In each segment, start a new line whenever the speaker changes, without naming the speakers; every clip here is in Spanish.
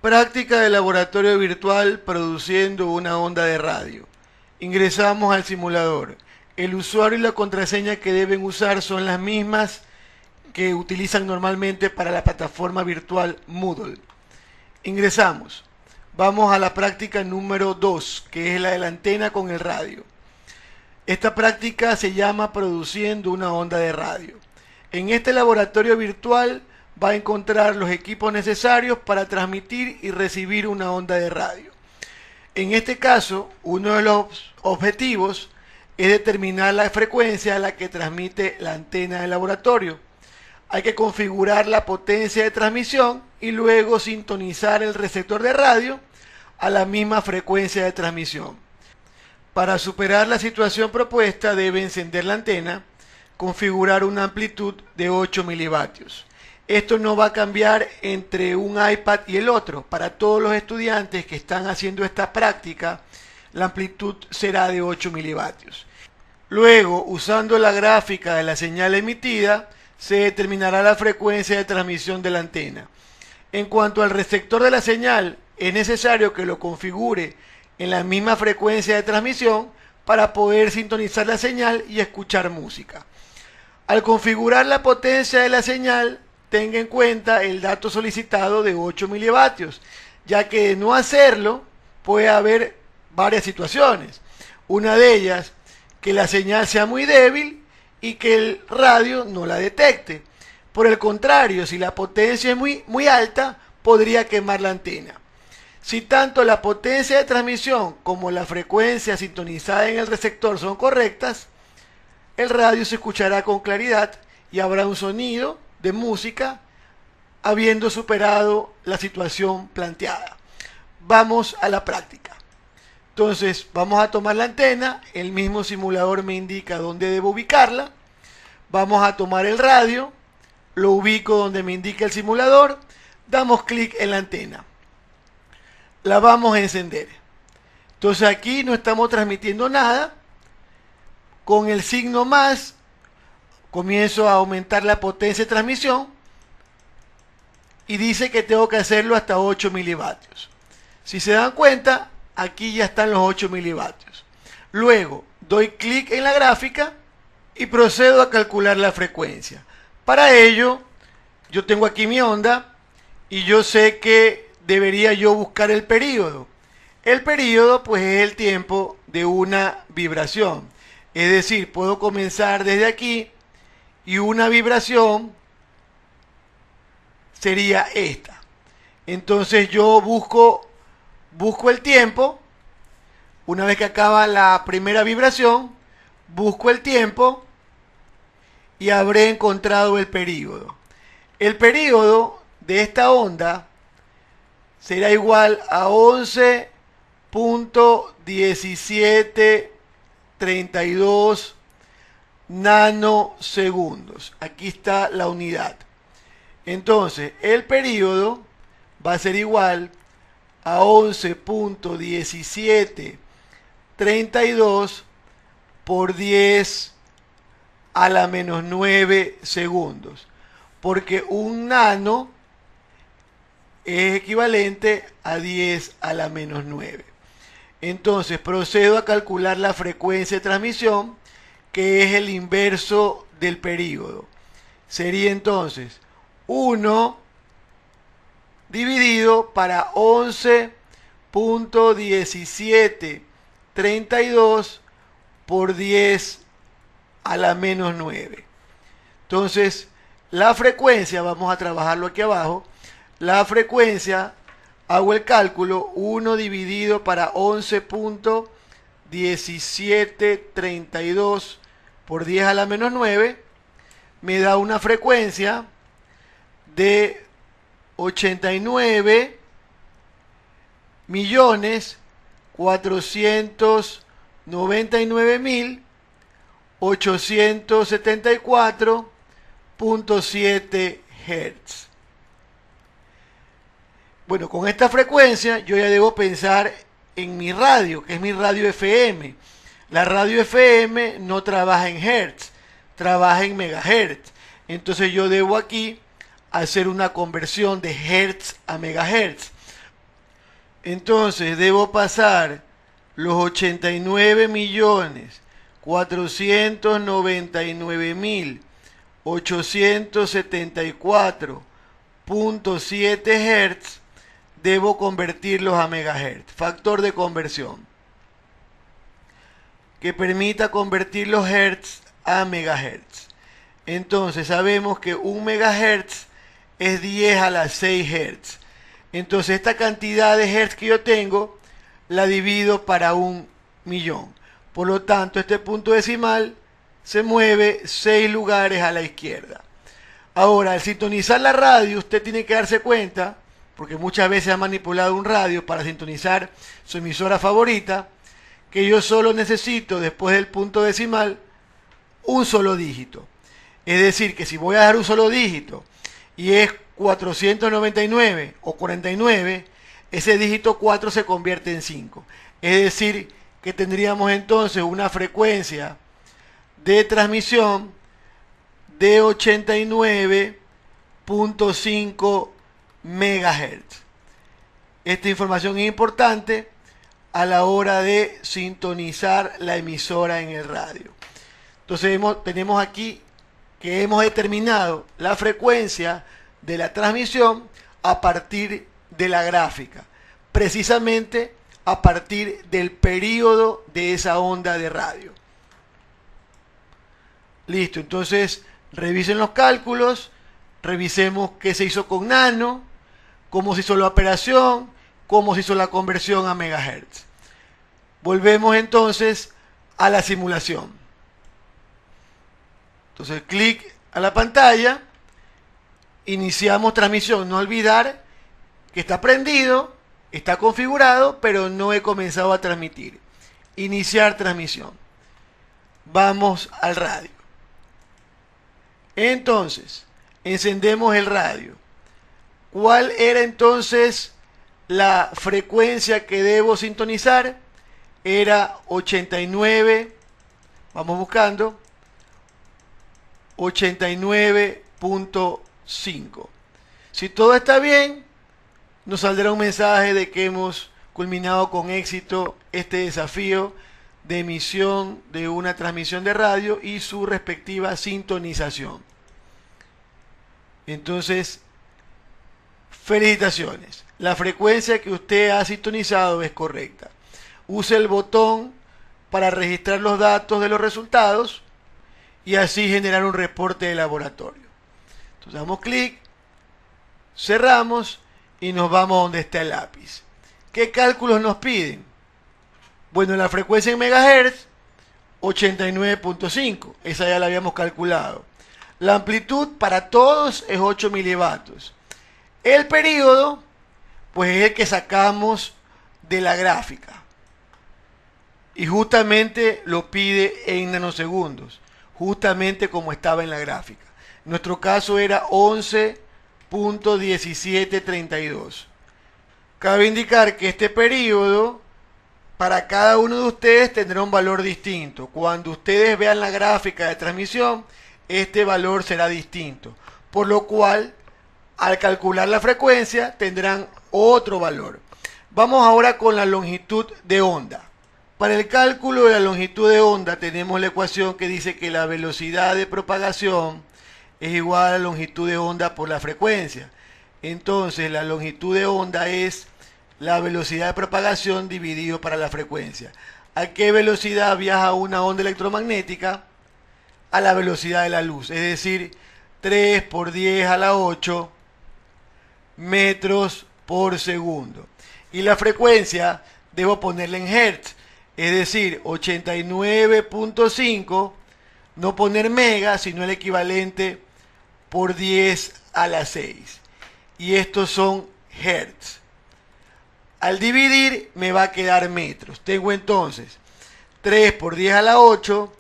Práctica de laboratorio virtual produciendo una onda de radio. Ingresamos al simulador. El usuario y la contraseña que deben usar son las mismas que utilizan normalmente para la plataforma virtual Moodle. Ingresamos. Vamos a la práctica número 2, que es la de la antena con el radio. Esta práctica se llama produciendo una onda de radio. En este laboratorio virtual va a encontrar los equipos necesarios para transmitir y recibir una onda de radio. En este caso, uno de los objetivos es determinar la frecuencia a la que transmite la antena del laboratorio. Hay que configurar la potencia de transmisión y luego sintonizar el receptor de radio a la misma frecuencia de transmisión. Para superar la situación propuesta debe encender la antena, configurar una amplitud de 8 milivatios. Esto no va a cambiar entre un iPad y el otro. Para todos los estudiantes que están haciendo esta práctica, la amplitud será de 8 milivatios. Luego, usando la gráfica de la señal emitida, se determinará la frecuencia de transmisión de la antena. En cuanto al receptor de la señal, es necesario que lo configure en la misma frecuencia de transmisión para poder sintonizar la señal y escuchar música. Al configurar la potencia de la señal, tenga en cuenta el dato solicitado de 8 milivatios, ya que de no hacerlo puede haber varias situaciones. Una de ellas, que la señal sea muy débil y que el radio no la detecte. Por el contrario, si la potencia es muy alta, podría quemar la antena. Si tanto la potencia de transmisión como la frecuencia sintonizada en el receptor son correctas, el radio se escuchará con claridad y habrá un sonido de música habiendo superado la situación planteada. Vamos a la práctica. Entonces vamos a tomar la antena, el mismo simulador me indica dónde debo ubicarla. Vamos a tomar el radio, lo ubico donde me indica el simulador, damos clic en la antena. La vamos a encender. Entonces aquí no estamos transmitiendo nada. Con el signo más comienzo a aumentar la potencia de transmisión y dice que tengo que hacerlo hasta 8 milivatios. Si se dan cuenta, aquí ya están los 8 milivatios. Luego doy clic en la gráfica y procedo a calcular la frecuencia. Para ello, yo tengo aquí mi onda y yo sé que debería yo buscar el período. El período pues es el tiempo de una vibración. Es decir, puedo comenzar desde aquí y una vibración sería esta. Entonces yo busco el tiempo. Una vez que acaba la primera vibración, busco el tiempo y habré encontrado el período. El período de esta onda será igual a 11.1732 nanosegundos. Aquí está la unidad. Entonces, el período va a ser igual a 11.1732 por 10 a la menos 9 segundos. Porque un nano es equivalente a 10 a la menos 9. Entonces procedo a calcular la frecuencia de transmisión, que es el inverso del período. Sería entonces 1 dividido para 11.1732 por 10 a la menos 9. Entonces la frecuencia, vamos a trabajarlo aquí abajo, la frecuencia, hago el cálculo, 1 dividido para 11.1732 por 10 a la menos 9, me da una frecuencia de 89.499.874.7 Hz. Bueno, con esta frecuencia yo ya debo pensar en mi radio, que es mi radio FM. La radio FM no trabaja en Hertz, trabaja en megahertz. Entonces yo debo aquí hacer una conversión de Hertz a megahertz. Entonces debo pasar los 89.499.874.7 Hz, debo convertirlos a megahertz. Factor de conversión que permita convertir los hertz a megahertz. Entonces sabemos que 1 megahertz es 10 a la 6 hertz. Entonces esta cantidad de hertz que yo tengo la divido para 1.000.000. Por lo tanto, este punto decimal se mueve 6 lugares a la izquierda. Ahora, al sintonizar la radio, usted tiene que darse cuenta, porque muchas veces ha manipulado un radio para sintonizar su emisora favorita, que yo solo necesito, después del punto decimal, un solo dígito. Es decir, que si voy a dar un solo dígito y es 499 o 49, ese dígito 4 se convierte en 5. Es decir, que tendríamos entonces una frecuencia de transmisión de 89.5 megahertz. Esta información es importante a la hora de sintonizar la emisora en el radio. Entonces tenemos aquí que hemos determinado la frecuencia de la transmisión a partir de la gráfica, precisamente a partir del periodo de esa onda de radio. Listo, entonces revisen los cálculos, revisemos qué se hizo con nano, cómo se hizo la operación, cómo se hizo la conversión a megahertz. Volvemos entonces a la simulación. Entonces clic a la pantalla, iniciamos transmisión. No olvidar que está prendido, está configurado, pero no he comenzado a transmitir. Iniciar transmisión. Vamos al radio. Entonces, encendemos el radio. ¿Cuál era entonces la frecuencia que debo sintonizar? Era 89, vamos buscando, 89.5. Si todo está bien, nos saldrá un mensaje de que hemos culminado con éxito este desafío de emisión de una transmisión de radio y su respectiva sintonización. Entonces, felicitaciones. La frecuencia que usted ha sintonizado es correcta. Use el botón para registrar los datos de los resultados y así generar un reporte de laboratorio. Entonces damos clic, cerramos y nos vamos donde está el lápiz. ¿Qué cálculos nos piden? Bueno, la frecuencia en megahertz, 89.5, esa ya la habíamos calculado. La amplitud para todos es 8 milivatios. El periodo, pues es el que sacamos de la gráfica. Y justamente lo pide en nanosegundos, justamente como estaba en la gráfica. En nuestro caso era 11.1732. Cabe indicar que este periodo para cada uno de ustedes tendrá un valor distinto. Cuando ustedes vean la gráfica de transmisión, este valor será distinto. Por lo cual, al calcular la frecuencia, tendrán otro valor. Vamos ahora con la longitud de onda. Para el cálculo de la longitud de onda tenemos la ecuación que dice que la velocidad de propagación es igual a la longitud de onda por la frecuencia. Entonces la longitud de onda es la velocidad de propagación dividido para la frecuencia. ¿A qué velocidad viaja una onda electromagnética? A la velocidad de la luz, es decir, 3 por 10 a la 8 metros por segundo. Y la frecuencia debo ponerla en hertz. Es decir, 89.5, no poner mega, sino el equivalente por 10 a la 6. Y estos son hertz. Al dividir me va a quedar metros. Tengo entonces 3 por 10 a la 8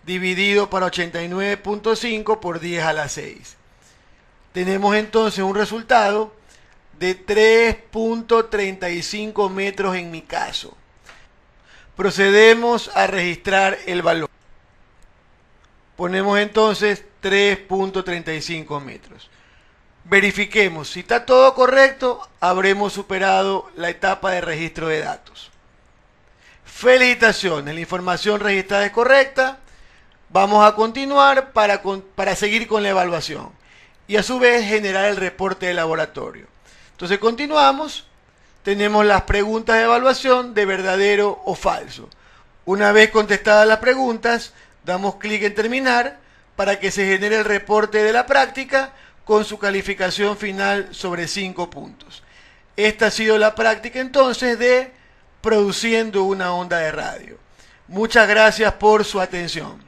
dividido para 89.5 por 10 a la 6. Tenemos entonces un resultado de 3.35 metros en mi caso. Procedemos a registrar el valor. Ponemos entonces 3.35 metros. Verifiquemos. Si está todo correcto, habremos superado la etapa de registro de datos. Felicitaciones, la información registrada es correcta. Vamos a continuar para seguir con la evaluación y a su vez generar el reporte de laboratorio. Entonces continuamos. Tenemos las preguntas de evaluación de verdadero o falso. Una vez contestadas las preguntas, damos clic en terminar para que se genere el reporte de la práctica con su calificación final sobre 5 puntos. Esta ha sido la práctica entonces de produciendo una onda de radio. Muchas gracias por su atención.